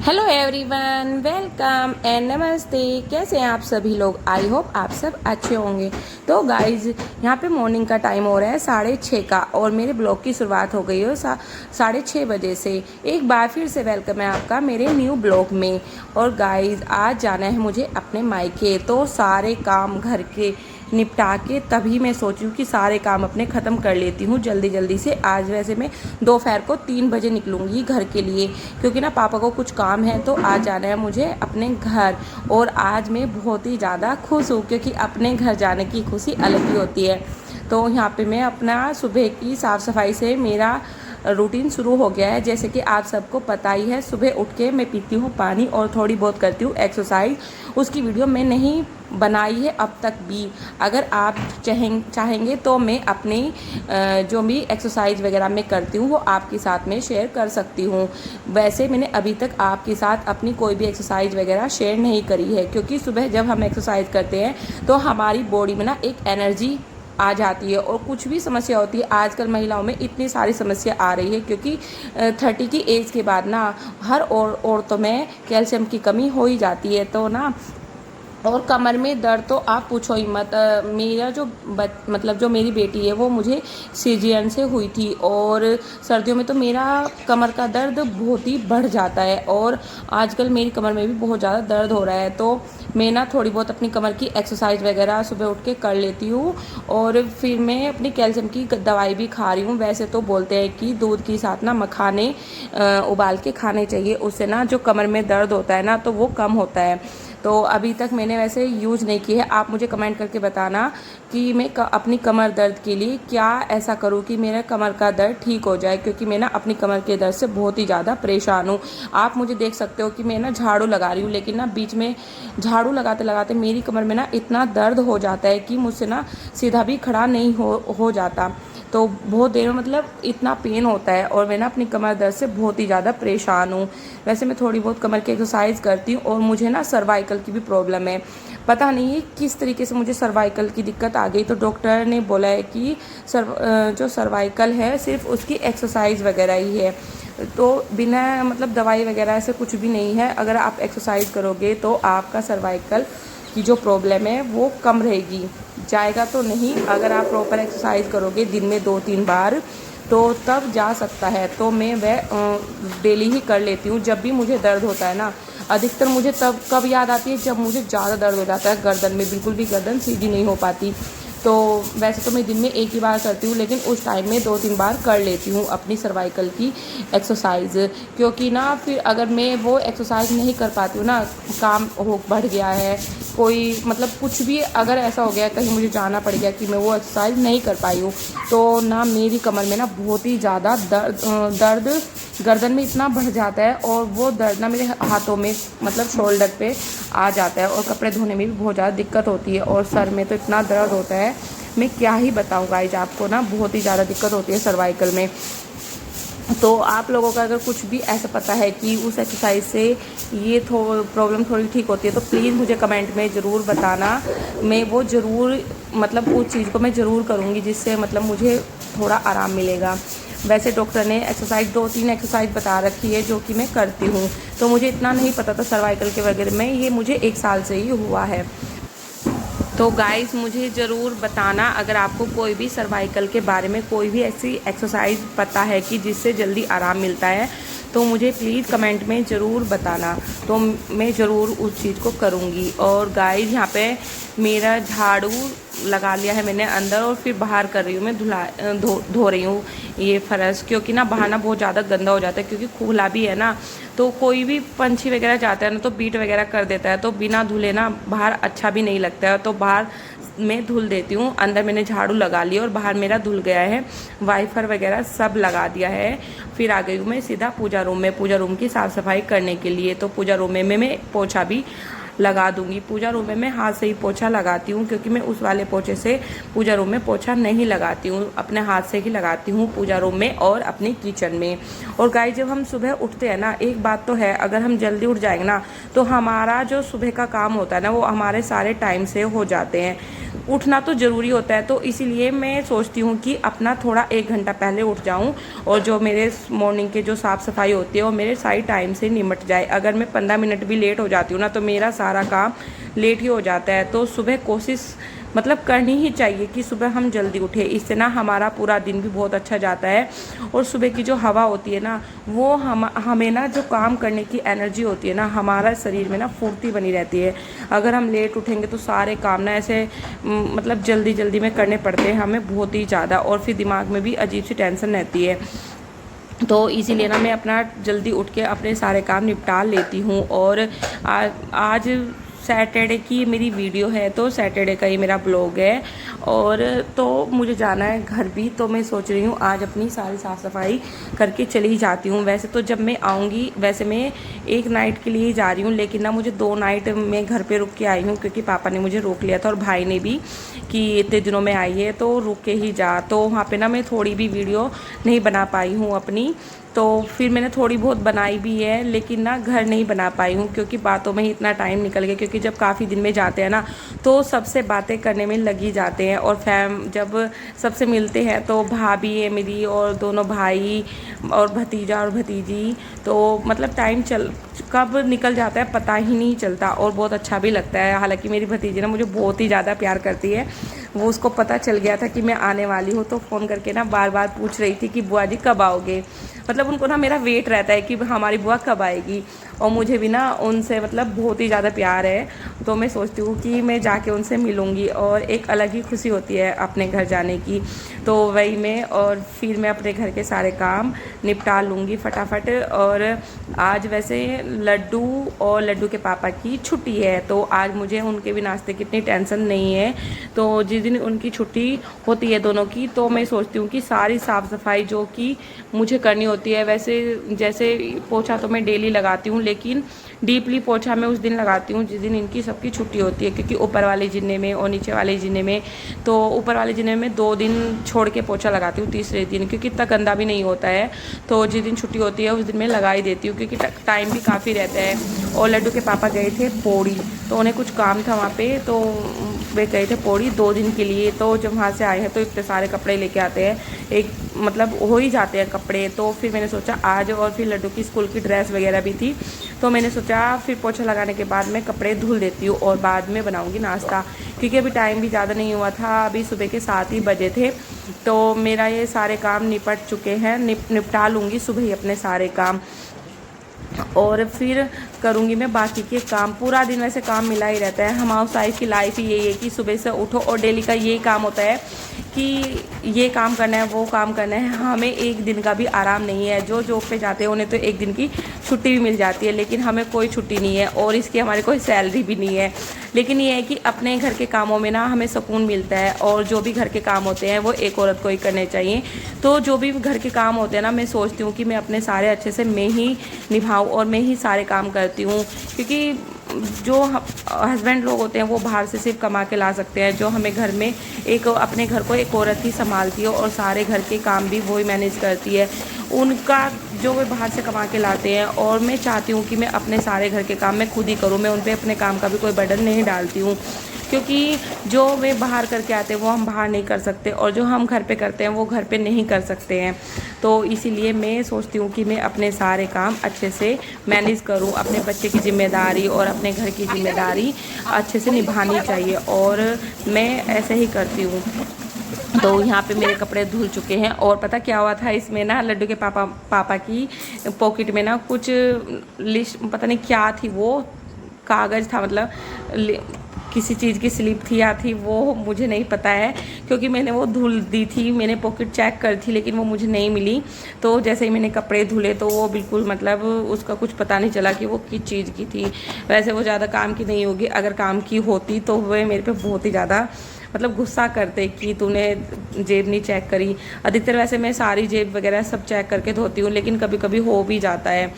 Hello everyone, welcome and नमस्ते। कैसे हैं आप सभी लोग? आई होप आप सब अच्छे होंगे। तो गाइज, यहाँ पे मॉर्निंग का टाइम हो रहा है 6:30 का और मेरे ब्लॉग की शुरुआत हो गई है 6:30 बजे से। एक बार फिर से वेलकम है आपका मेरे न्यू ब्लॉग में। और गाइज, आज जाना है मुझे अपने मायके, तो सारे काम घर के निपटा के तभी मैं सोची हूँ कि सारे काम अपने ख़त्म कर लेती हूँ जल्दी जल्दी से। आज वैसे मैं दोपहर को 3 बजे निकलूँगी घर के लिए, क्योंकि ना पापा को कुछ काम है, तो आज जाना है मुझे अपने घर। और आज मैं बहुत ही ज़्यादा खुश हूँ, क्योंकि अपने घर जाने की खुशी अलग ही होती है। तो यहाँ पे मैं अपना सुबह की साफ़ सफाई से मेरा रूटीन शुरू हो गया है। जैसे कि आप सबको पता ही है, सुबह उठ के मैं पीती हूँ पानी और थोड़ी बहुत करती हूँ एक्सरसाइज। उसकी वीडियो मैं नहीं बनाई है अब तक भी। अगर आप चाहेंगे तो मैं अपनी जो भी एक्सरसाइज वगैरह मैं करती हूँ वो आपके साथ में शेयर कर सकती हूँ। वैसे मैंने अभी तक आपके साथ अपनी कोई भी एक्सरसाइज वगैरह शेयर नहीं करी है, क्योंकि सुबह जब हम एक्सरसाइज करते हैं तो हमारी बॉडी में ना एक एनर्जी आ जाती है। और कुछ भी समस्या होती है, आजकल महिलाओं में इतनी सारी समस्या आ रही है, क्योंकि 30 की एज के बाद ना हर औरतों में कैल्शियम की कमी हो ही जाती है। तो ना, और कमर में दर्द तो आप पूछो ही मत। मेरा जो मतलब जो मेरी बेटी है वो मुझे सीजरियन से हुई थी, और सर्दियों में तो मेरा कमर का दर्द बहुत ही बढ़ जाता है, और आजकल मेरी कमर में भी बहुत ज़्यादा दर्द हो रहा है। तो मैं ना थोड़ी बहुत अपनी कमर की एक्सरसाइज वगैरह सुबह उठ के कर लेती हूँ, और फिर मैं अपनी कैल्शियम की दवाई भी खा रही हूँ। वैसे तो बोलते हैं कि दूध के साथ ना मखाने उबाल के खाने चाहिए, उससे ना जो कमर में दर्द होता है ना तो वो कम होता है। तो अभी तक मैंने वैसे यूज़ नहीं की है। आप मुझे कमेंट करके बताना कि मैं अपनी कमर दर्द के लिए क्या ऐसा करूँ कि मेरा कमर का दर्द ठीक हो जाए, क्योंकि मैं ना अपनी कमर के दर्द से बहुत ही ज़्यादा परेशान हूँ। आप मुझे देख सकते हो कि मैं ना झाड़ू लगा रही हूँ, लेकिन ना बीच में झाड़ू लगाते लगाते मेरी कमर में ना इतना दर्द हो जाता है कि मुझसे ना सीधा भी खड़ा नहीं हो जाता। तो बहुत देर में मतलब इतना पेन होता है, और मैं ना अपनी कमर दर्द से बहुत ही ज़्यादा परेशान हूँ। वैसे मैं थोड़ी बहुत कमर की एक्सरसाइज करती हूँ, और मुझे ना सर्वाइकल की भी प्रॉब्लम है। पता नहीं है किस तरीके से मुझे सर्वाइकल की दिक्कत आ गई। तो डॉक्टर ने बोला है कि जो सर्वाइकल है सिर्फ उसकी एक्सरसाइज वगैरह ही है, तो बिना मतलब दवाई वगैरह ऐसे कुछ भी नहीं है। अगर आप एक्सरसाइज करोगे तो आपका सर्वाइकल की जो प्रॉब्लम है वो कम रहेगी, जाएगा तो नहीं। अगर आप प्रॉपर एक्सरसाइज करोगे दिन में 2-3 बार तो तब जा सकता है। तो मैं वह डेली ही कर लेती हूँ। जब भी मुझे दर्द होता है ना, अधिकतर मुझे तब कब याद आती है जब मुझे ज़्यादा दर्द हो जाता है गर्दन में, बिल्कुल भी गर्दन सीधी नहीं हो पाती। तो वैसे तो मैं दिन में 1 ही बार करती हूँ, लेकिन उस टाइम में 2-3 बार कर लेती हूँ अपनी सर्वाइकल की एक्सरसाइज। क्योंकि ना फिर अगर मैं वो एक्सरसाइज नहीं कर पाती हूँ ना, काम हो बढ़ गया है, कोई मतलब कुछ भी अगर ऐसा हो गया, कहीं मुझे जाना पड़ गया कि मैं वो एक्सरसाइज नहीं कर पाई हूँ, तो ना मेरी कमर में ना बहुत ही ज़्यादा दर्द गर्दन में इतना बढ़ जाता है, और वो दर्द ना मेरे हाथों में मतलब शोल्डर पे आ जाता है, और कपड़े धोने में भी बहुत ज़्यादा दिक्कत होती है, और सर में तो इतना दर्द होता है, मैं क्या ही बताऊँ गाइज आपको। ना बहुत ही ज़्यादा दिक्कत होती है सर्वाइकल में। तो आप लोगों का अगर कुछ भी ऐसा पता है कि उस एक्सरसाइज से ये प्रॉब्लम थोड़ी ठीक होती है, तो प्लीज़ मुझे कमेंट में ज़रूर बताना। मैं वो ज़रूर मतलब उस चीज़ को मैं ज़रूर करूँगी, जिससे मतलब मुझे थोड़ा आराम मिलेगा। वैसे डॉक्टर ने एक्सरसाइज 2-3 एक्सरसाइज बता रखी है जो कि मैं करती हूँ। तो मुझे इतना नहीं पता था सर्वाइकल के वगैरह में, ये मुझे 1 साल से ही हुआ है। तो गाइस, मुझे ज़रूर बताना अगर आपको कोई भी सर्वाइकल के बारे में कोई भी ऐसी एक्सरसाइज पता है कि जिससे जल्दी आराम मिलता है, तो मुझे प्लीज़ कमेंट में ज़रूर बताना, तो मैं ज़रूर उस चीज़ को करूँगी। और गाइस, यहाँ पे मेरा झाड़ू लगा लिया है मैंने अंदर, और फिर बाहर कर रही हूँ मैं धो रही हूँ ये फर्श, क्योंकि ना बाहर ना बहुत ज़्यादा गंदा हो जाता है, क्योंकि खुला भी है ना। तो कोई भी पंछी वगैरह जाता है ना तो बीट वगैरह कर देता है, तो बिना धुले ना बाहर अच्छा भी नहीं लगता है। तो बाहर मैं धुल देती हूँ, अंदर मैंने झाड़ू लगा लिया और बाहर मेरा धुल गया है, वाइपर वगैरह सब लगा दिया है। फिर आ गई हूँ मैं सीधा पूजा रूम में, पूजा रूम की साफ़ सफाई करने के लिए। तो पूजा रूम में मैं पोछा भी लगा दूंगी। पूजा रूम में मैं हाथ से ही पोछा लगाती हूँ, क्योंकि मैं उस वाले पोछे से पूजा रूम में पोछा नहीं लगाती हूँ, अपने हाथ से ही लगाती हूँ पूजा रूम में और अपनी किचन में। और गाइस जब हम सुबह उठते हैं ना, एक बात तो है, अगर हम जल्दी उठ जाएंगे ना तो हमारा जो सुबह का काम होता है ना वो हमारे सारे टाइम से हो जाते हैं। उठना तो ज़रूरी होता है, तो इसीलिए मैं सोचती हूँ कि अपना थोड़ा 1 घंटा पहले उठ जाऊँ और जो मेरे मॉर्निंग के जो साफ़ सफाई होती है वो मेरे सारी टाइम से निमट जाए। अगर मैं 15 मिनट भी लेट हो जाती हूँ ना तो मेरा सारा काम लेट ही हो जाता है। तो सुबह कोशिश मतलब करनी ही चाहिए कि सुबह हम जल्दी उठे, इससे ना हमारा पूरा दिन भी बहुत अच्छा जाता है। और सुबह की जो हवा होती है ना वो हमें ना जो काम करने की एनर्जी होती है ना, हमारा शरीर में ना फुर्ती बनी रहती है। अगर हम लेट उठेंगे तो सारे काम ना ऐसे मतलब जल्दी जल्दी में करने पड़ते हैं हमें बहुत ही ज़्यादा, और फिर दिमाग में भी अजीब सी टेंशन रहती है। तो इसीलिए ना मैं अपना जल्दी उठ के अपने सारे काम निपटा लेती हूँ। और आज सैटरडे की मेरी वीडियो है, तो सैटरडे का ही मेरा ब्लॉग है। और तो मुझे जाना है घर भी, तो मैं सोच रही हूँ आज अपनी सारी साफ़ सफाई करके चली जाती हूँ। वैसे तो जब मैं आऊँगी, वैसे मैं 1 नाइट के लिए ही जा रही हूँ, लेकिन ना मुझे 2 नाइट मैं घर पे रुक के आई हूँ, क्योंकि पापा ने मुझे रोक लिया था और भाई ने भी कि इतने दिनों में आई है तो रुक के ही जा। तो वहाँ पे ना मैं थोड़ी भी वीडियो नहीं बना पाई हूँ अपनी, तो फिर मैंने थोड़ी बहुत बनाई भी है, लेकिन ना घर नहीं बना पाई हूँ क्योंकि बातों में ही इतना टाइम निकल गया। क्योंकि जब काफ़ी दिन में जाते हैं ना तो सबसे बातें करने में लगी जाते हैं, और जब सबसे मिलते हैं तो भाभी है मेरी और दोनों भाई और भतीजा और भतीजी, तो मतलब टाइम कब निकल जाता है पता ही नहीं चलता और बहुत अच्छा भी लगता है। हालांकि मेरी भतीजी ना मुझे बहुत ही ज़्यादा प्यार करती है, वो उसको पता चल गया था कि मैं आने वाली हूँ, तो फ़ोन करके ना बार बार पूछ रही थी कि बुआ जी कब आओगे। मतलब उनको ना मेरा वेट रहता है कि हमारी बुआ कब आएगी, और मुझे भी ना उनसे मतलब बहुत ही ज़्यादा प्यार है। तो मैं सोचती हूँ कि मैं जाके उनसे मिलूँगी और एक अलग ही खुशी होती है अपने घर जाने की। तो वही मैं, और फिर मैं अपने घर के सारे काम निपटा लूँगी फटाफट। और आज वैसे लड्डू के पापा की छुट्टी है, तो आज मुझे उनके भी नाश्ते की इतनी टेंशन नहीं है। तो जिस दिन उनकी छुट्टी होती है दोनों की, तो मैं सोचती हूँ कि सारी साफ़ सफाई जो कि मुझे करनी होती है, वैसे जैसे पोछा तो मैं डेली लगाती हूँ, लेकिन डीपली पोछा मैं उस दिन लगाती हूँ जिस दिन इनकी सबकी छुट्टी होती है। क्योंकि ऊपर वाले जिन्ने में और नीचे वाले जिन्ने में, तो ऊपर वाले जिन्ने में 2 दिन छोड़ के पोछा लगाती हूँ, तीसरे दिन क्योंकि इतना गंदा भी नहीं होता है। तो जिस दिन छुट्टी होती है उस दिन मैं लगा ही देती हूँ, क्योंकि टाइम भी काफ़ी रहता है। और लड्डू के पापा गए थे पौड़ी, तो उन्हें कुछ काम था वहाँ पे, तो वे गए थे पौड़ी 2 दिन के लिए। तो जब वहाँ से आए हैं तो इतने सारे कपड़े लेके आते हैं, एक मतलब हो ही जाते हैं कपड़े। तो फिर मैंने सोचा आज, और फिर लड्डू की स्कूल की ड्रेस वगैरह भी थी, तो मैंने सोचा फिर पोछा लगाने के बाद मैं कपड़े धुल देती हूँ और बाद में बनाऊँगी नाश्ता। क्योंकि अभी टाइम भी ज़्यादा नहीं हुआ था, अभी सुबह के 7 ही बजे थे। तो मेरा ये सारे काम निपट चुके हैं, निपटा लूँगी सुबह ही अपने सारे काम, और फिर करूँगी मैं बाकी के काम। पूरा दिन वैसे काम मिला ही रहता है, हम हाउस वाइफ की लाइफ ही यही है कि सुबह से उठो और डेली का यही काम होता है कि ये काम करना है वो काम करना है। हमें एक दिन का भी आराम नहीं है। जो जॉब पे जाते हैं उन्हें तो एक दिन की छुट्टी भी मिल जाती है, लेकिन हमें कोई छुट्टी नहीं है और इसकी हमारी कोई सैलरी भी नहीं है। लेकिन ये है कि अपने घर के कामों में ना हमें सुकून मिलता है, और जो भी घर के काम होते हैं वो एक औरत को ही करने चाहिए। तो जो भी घर के काम होते हैं ना, मैं सोचती हूँ कि मैं अपने सारे अच्छे से मैं ही निभाऊँ और मैं ही सारे काम करती हूँ। क्योंकि जो हस्बैंड लोग होते हैं वो बाहर से सिर्फ कमा के ला सकते हैं, जो हमें घर में एक अपने घर को एक औरत ही संभालती है और सारे घर के काम भी वही मैनेज करती है। उनका जो वे बाहर से कमा के लाते हैं, और मैं चाहती हूँ कि मैं अपने सारे घर के काम मैं खुद ही करूँ, मैं उन पर अपने काम का भी कोई बर्डन नहीं डालती हूँ। क्योंकि जो वे बाहर करके आते हैं वो हम बाहर नहीं कर सकते, और जो हम घर पे करते हैं वो घर पे नहीं कर सकते हैं। तो इसीलिए मैं सोचती हूँ कि मैं अपने सारे काम अच्छे से मैनेज करूँ, अपने बच्चे की जिम्मेदारी और अपने घर की जिम्मेदारी अच्छे से निभानी चाहिए, और मैं ऐसे ही करती हूँ। तो यहाँ पे मेरे कपड़े धुल चुके हैं। और पता क्या हुआ था, इसमें ना लड्डू के पापा की पॉकेट में ना कुछ लिस्ट पता नहीं क्या थी, वो कागज़ था, मतलब किसी चीज़ की स्लिप थी या थी वो मुझे नहीं पता है, क्योंकि मैंने वो धुल दी थी, मैंने पॉकेट चेक करी थी लेकिन वो मुझे नहीं मिली। तो जैसे ही मैंने कपड़े धुले तो वो बिल्कुल मतलब उसका कुछ पता नहीं चला कि वो किस चीज़ की थी। वैसे वो ज़्यादा काम की नहीं होगी, अगर काम की होती तो वह मेरे पे बहुत ही ज़्यादा मतलब गुस्सा करते कि तूने जेब नहीं चेक करी। अधिकतर वैसे मैं सारी जेब वगैरह सब चेक करके धोती हूँ, लेकिन कभी कभी हो भी जाता है।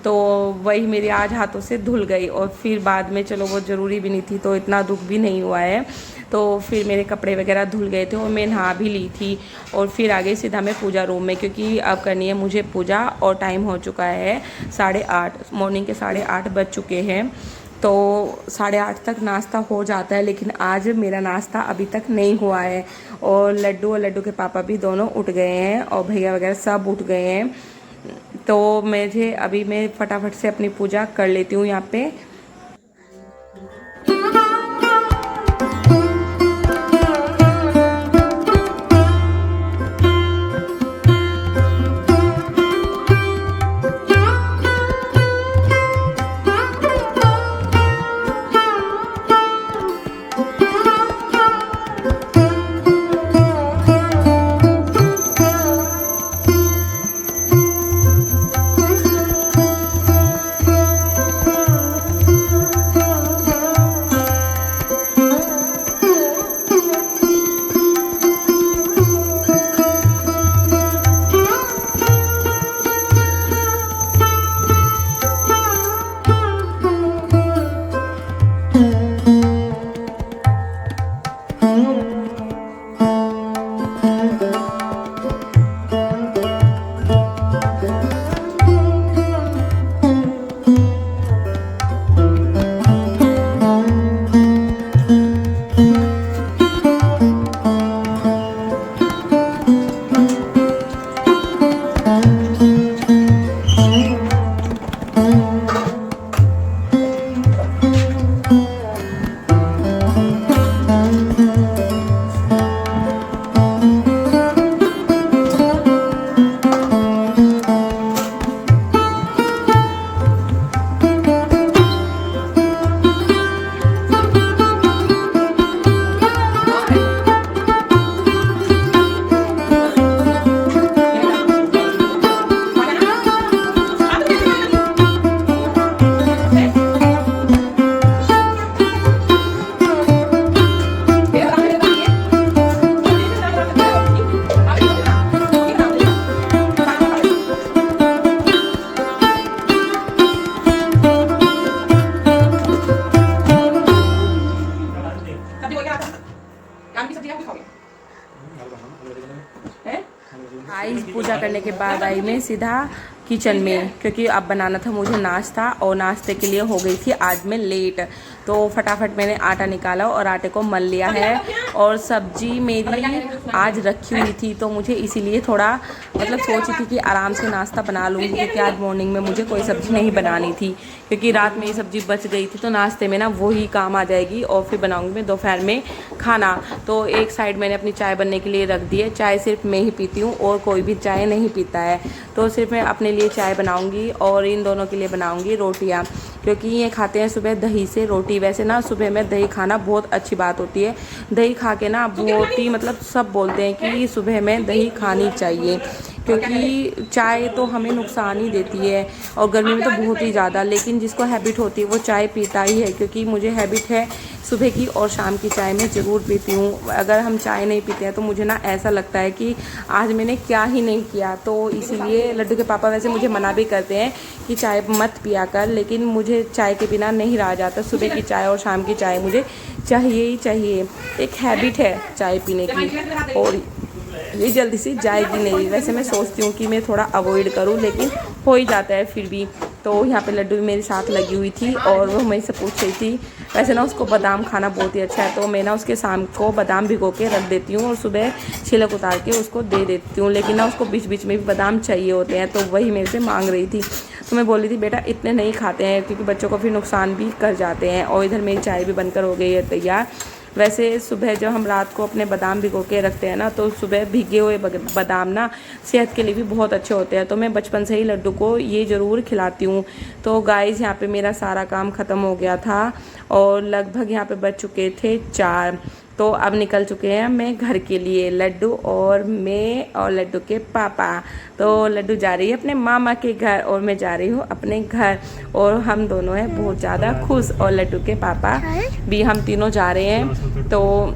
तो वही मेरी आज हाथों से धुल गई और फिर बाद में चलो वो ज़रूरी भी नहीं थी तो इतना दुख भी नहीं हुआ है। तो फिर मेरे कपड़े वगैरह धुल गए थे और मैं नहा भी ली थी और फिर आ गई सीधा मैं पूजा रूम में, क्योंकि अब करनी है मुझे पूजा और टाइम हो चुका है 8:30, मॉर्निंग के 8:30 बज चुके हैं। तो 8:30 तक नाश्ता हो जाता है, लेकिन आज मेरा नाश्ता अभी तक नहीं हुआ है। और लड्डू के पापा भी दोनों उठ गए हैं और भैया वगैरह सब उठ गए हैं। तो मैं फटाफट से अपनी पूजा कर लेती हूँ यहाँ पे। पूजा करने के बाद आई मैं सीधा किचन में, क्योंकि अब बनाना था मुझे नाश्ता और नाश्ते के लिए हो गई थी आज मैं लेट। तो फटाफट मैंने आटा निकाला और आटे को मल लिया है। और सब्जी मेरी आज रखी हुई थी तो मुझे इसीलिए थोड़ा मतलब सोची थी कि आराम से नाश्ता बना लूँगी, क्योंकि आज मॉर्निंग में मुझे कोई सब्ज़ी नहीं बनानी थी, क्योंकि रात में ये सब्ज़ी बच गई थी तो नाश्ते में ना वही काम आ जाएगी और फिर बनाऊँगी मैं दोपहर में खाना। तो एक साइड मैंने अपनी चाय बनने के लिए रख दी है। चाय सिर्फ मैं ही पीती हूँ और कोई भी चाय नहीं पीता है, तो सिर्फ मैं अपने लिए चाय बनाऊँगी और इन दोनों के लिए बनाऊँगी रोटियाँ, क्योंकि ये खाते हैं सुबह दही से रोटी। वैसे ना सुबह में दही खाना बहुत अच्छी बात होती है, दही खा के ना बहुत ही मतलब सब बोलते हैं कि सुबह में दही खानी चाहिए, क्योंकि चाय तो हमें नुकसान ही देती है और गर्मी में तो बहुत ही ज़्यादा। लेकिन जिसको हैबिट होती है वो चाय पीता ही है, क्योंकि मुझे हैबिट है सुबह की और शाम की चाय मैं ज़रूर पीती हूँ। अगर हम चाय नहीं पीते हैं तो मुझे ना ऐसा लगता है कि आज मैंने क्या ही नहीं किया। तो इसीलिए लड्डू के पापा वैसे मुझे मना भी करते हैं कि चाय मत पिया कर, लेकिन मुझे चाय के बिना नहीं रहा जाता। सुबह की चाय और शाम की चाय मुझे चाहिए ही चाहिए, एक हैबिट है चाय पीने की और ये जल्दी से जाएगी नहीं। वैसे मैं सोचती हूँ कि मैं थोड़ा अवॉइड करूँ, लेकिन हो ही जाता है फिर भी। तो यहाँ पे लड्डू भी मेरे साथ लगी हुई थी और वो मेरे से पूछ रही थी। वैसे ना उसको बादाम खाना बहुत ही अच्छा है, तो मैं ना उसके शाम को बादाम भिगो के रख देती हूँ और सुबह छिलक उतार के उसको दे देती हूँ। लेकिन ना उसको बीच बीच में भी बादाम चाहिए होते हैं, तो वही मेरे से मांग रही थी। तो मैं बोल रही थी बेटा इतने नहीं खाते हैं, क्योंकि बच्चों को फिर नुकसान भी कर जाते हैं। और इधर मेरी चाय भी बनकर हो गई है तैयार। वैसे सुबह जब हम रात को अपने बादाम भिगो के रखते हैं ना, तो सुबह भीगे हुए बादाम ना सेहत के लिए भी बहुत अच्छे होते हैं। तो मैं बचपन से ही लड्डू को ये ज़रूर खिलाती हूँ। तो गाइस यहाँ पे मेरा सारा काम ख़त्म हो गया था और लगभग यहाँ पे बज चुके थे 4। तो अब निकल चुके हैं मैं घर के लिए, लड्डू और मैं और लड्डू के पापा। तो लड्डू जा रही है अपने मामा के घर और मैं जा रही हूँ अपने घर, और हम दोनों हैं बहुत ज़्यादा खुश, और लड्डू के पापा भी, हम तीनों जा रहे हैं। तो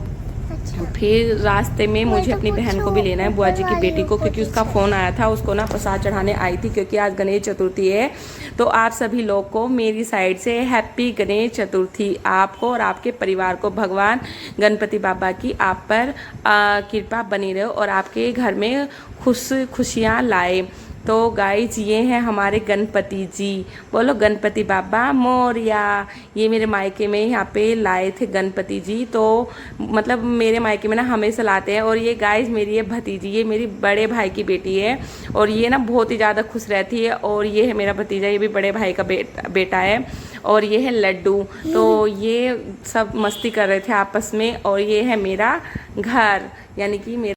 फिर रास्ते में मुझे अपनी बहन को भी लेना है, बुआ जी की बेटी को, क्योंकि उसका फ़ोन आया था, उसको ना प्रसाद चढ़ाने आई थी, क्योंकि आज गणेश चतुर्थी है। तो आप सभी लोग को मेरी साइड से हैप्पी गणेश चतुर्थी। आपको और आपके परिवार को भगवान गणपति बाबा की आप पर कृपा बनी रहे और आपके घर में खुशियाँ लाए। तो गाइज ये हैं हमारे गणपति जी, बोलो गणपति बाबा मोरिया। ये मेरे मायके में यहाँ पे लाए थे गणपति जी, तो मतलब मेरे मायके में ना हमेशा लाते हैं। और ये गाइज मेरी है भतीजी, ये मेरी बड़े भाई की बेटी है, और ये ना बहुत ही ज़्यादा खुश रहती है। और ये है मेरा भतीजा, ये भी बड़े भाई का बेटा है, और ये है लड्डू। तो ये सब मस्ती कर रहे थे आपस में, और ये है मेरा घर, यानी कि मेरा